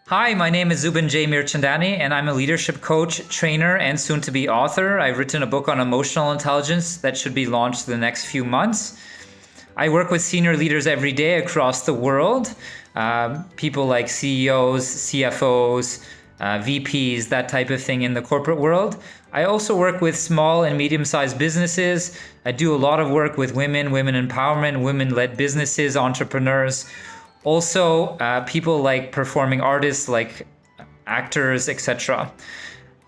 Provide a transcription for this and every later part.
Hi, my name is Zubin Mirchandani, and I'm a leadership coach, trainer, and soon-to-be author. I've written a book on emotional intelligence that should be launched in the next few months. I work with senior leaders every day across the world, people like CEOs, CFOs, VPs, that type of thing in the corporate world. I also work with small and medium-sized businesses. I do a lot of work with women empowerment, women-led businesses, entrepreneurs. Also, people like performing artists, like actors, etc.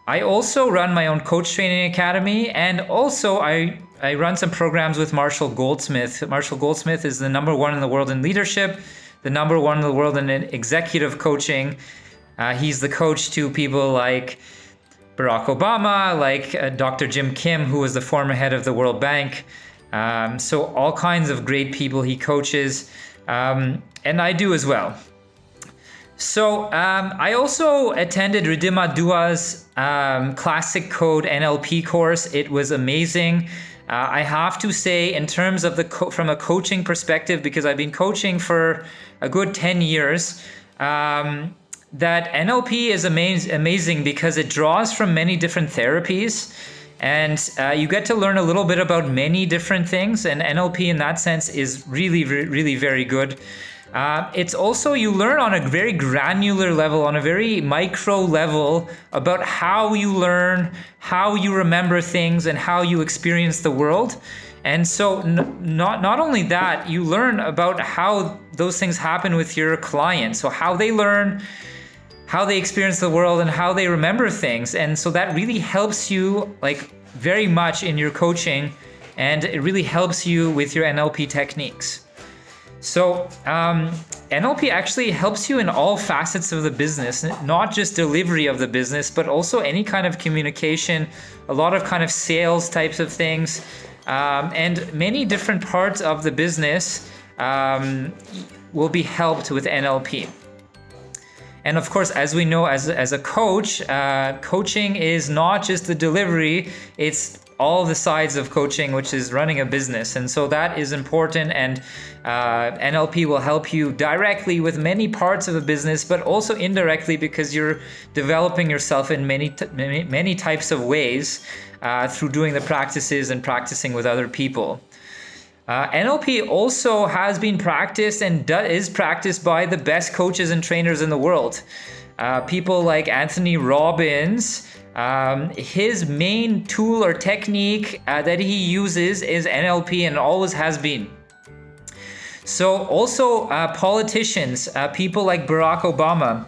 I also run my own coach training academy, and also I run some programs with Marshall Goldsmith. Marshall Goldsmith is the #1 in the world in leadership, the #1 in the world in executive coaching. He's the coach to people like Barack Obama, like Dr. Jim Kim, who was the former head of the World Bank. So all kinds of great people he coaches. And I do as well. So I also attended Ridhima Dua's Classic Code NLP course. It was amazing. I have to say, in terms of from a coaching perspective, because I've been coaching for a good 10 years, that NLP is amazing because it draws from many different therapies. And you get to learn a little bit about many different things, and NLP in that sense is really, really very good. It's also, you learn on a very granular level, on a very micro level, about how you learn, how you remember things, and how you experience the world. And so not only that, you learn about how those things happen with your clients, so how they learn, how they experience the world, and how they remember things. And so that really helps you very much in your coaching, and it really helps you with your NLP techniques. So NLP actually helps you in all facets of the business, not just delivery of the business, but also any kind of communication, a lot of kind of sales types of things, and many different parts of the business will be helped with NLP. And of course, as we know, as a coach, coaching is not just the delivery, it's all the sides of coaching, which is running a business. And so that is important, and NLP will help you directly with many parts of the business, but also indirectly because you're developing yourself in many types of ways through doing the practices and practicing with other people. NLP also has been practiced and is practiced by the best coaches and trainers in the world. People like Anthony Robbins, his main tool or technique that he uses is NLP, and always has been. So also politicians, people like Barack Obama,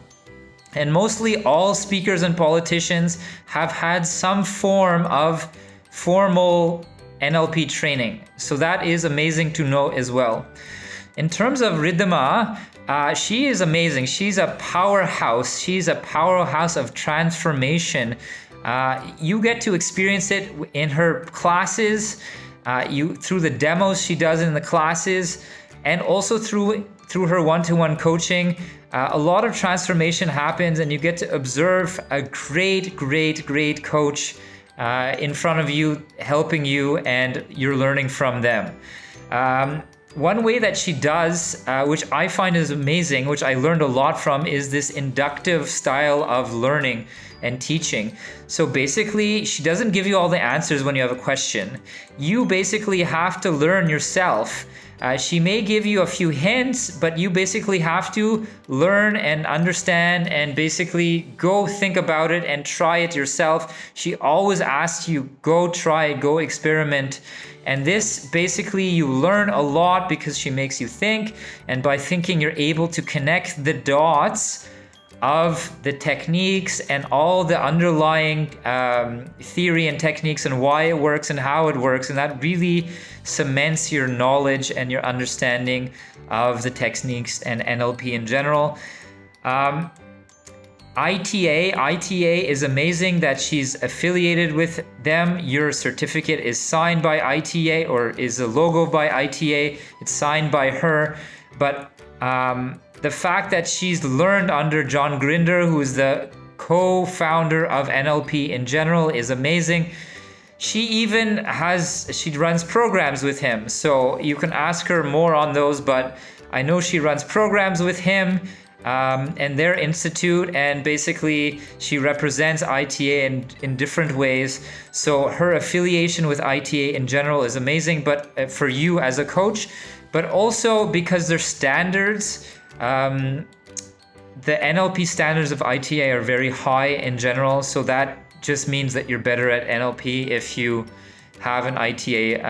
and mostly all speakers and politicians have had some form of formal NLP training. So that is amazing to know as well. In terms of Ridhima, she is amazing. She's a powerhouse. She's a powerhouse of transformation. You get to experience it in her classes, through the demos she does in the classes, and also through her one-to-one coaching. A lot of transformation happens, and you get to observe a great coach in front of you, helping you, and you're learning from them. One way that she does, which I find is amazing, which I learned a lot from, is this inductive style of learning and teaching. So basically, she doesn't give you all the answers when you have a question. You basically have to learn yourself. She may give you a few hints, but you basically have to learn and understand and basically go think about it and try it yourself. She always asks you, go try it, go experiment. And this basically, you learn a lot because she makes you think, and by thinking you're able to connect the dots of the techniques and all the underlying theory and techniques and why it works and how it works, and that really cements your knowledge and your understanding of the techniques and NLP in general. ITA is amazing that she's affiliated with them. Your certificate is signed by ITA, or is a logo by ITA. It's signed by her. But the fact that she's learned under John Grinder, who is the co-founder of NLP in general, is amazing. She runs programs with him. So you can ask her more on those, but I know she runs programs with him. and their institute, and basically she represents ITA in different ways. So her affiliation with ITA in general is amazing, but for you as a coach, but also because their standards, the NLP standards of ITA are very high in general. So that just means that you're better at NLP if you have an ITA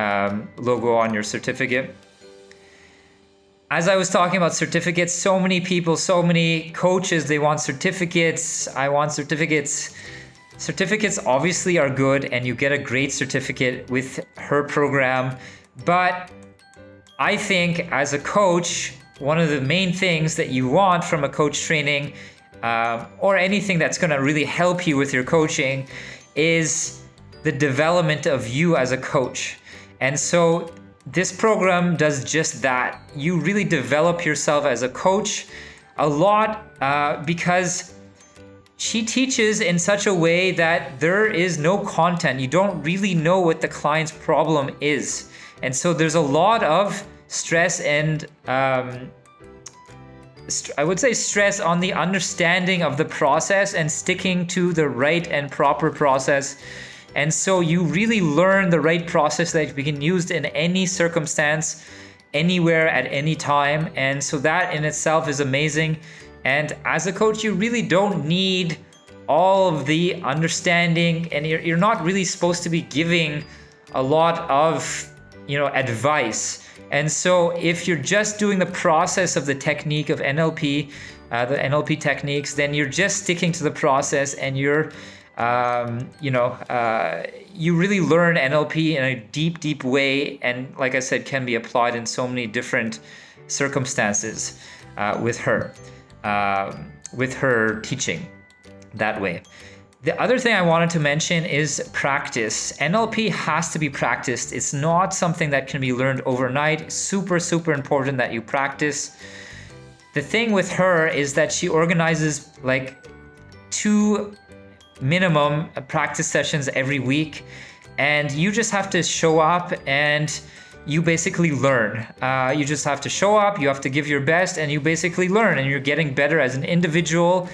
logo on your certificate. As I was talking about certificates, so many people, so many coaches, they want certificates. I want certificates. Certificates obviously are good, and you get a great certificate with her program. But I think as a coach, one of the main things that you want from a coach training or anything that's going to really help you with your coaching is the development of you as a coach. And so this program does just that. You really develop yourself as a coach a lot because she teaches in such a way that there is no content. You don't really know what the client's problem is. And so there's a lot of stress and I would say stress on the understanding of the process and sticking to the right and proper process. And so you really learn the right process that you can use in any circumstance, anywhere, at any time. And so that in itself is amazing. And as a coach, you really don't need all of the understanding, and you're not really supposed to be giving a lot of, advice. And so if you're just doing the process of the technique of NLP, the NLP techniques, then you're just sticking to the process, and you're you really learn NLP in a deep, deep way, and like I said, can be applied in so many different circumstances with her teaching that way. The other thing I wanted to mention is practice. NLP has to be practiced. It's not something that can be learned overnight. Super, super important that you practice. The thing with her is that she organizes like 2 minimum practice sessions every week, and you just have to show up and you basically learn. You just have to show up, you have to give your best, and you basically learn, and you're getting better as an individual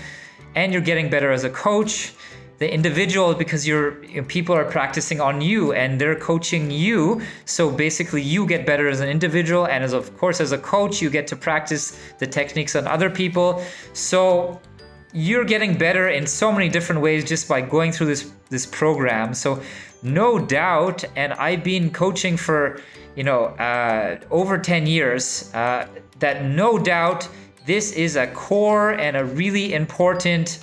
and you're getting better as a coach. The individual, because people are practicing on you and they're coaching you, so basically you get better as an individual, and of course as a coach you get to practice the techniques on other people. So you're getting better in so many different ways just by going through this program. So no doubt, and I've been coaching for over 10 years, that no doubt this is a core and a really important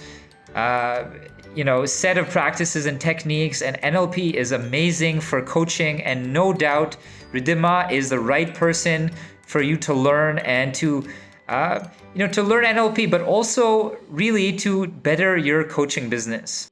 set of practices and techniques, and NLP is amazing for coaching, and no doubt Ridhima is the right person for you to learn and to learn NLP, but also really to better your coaching business.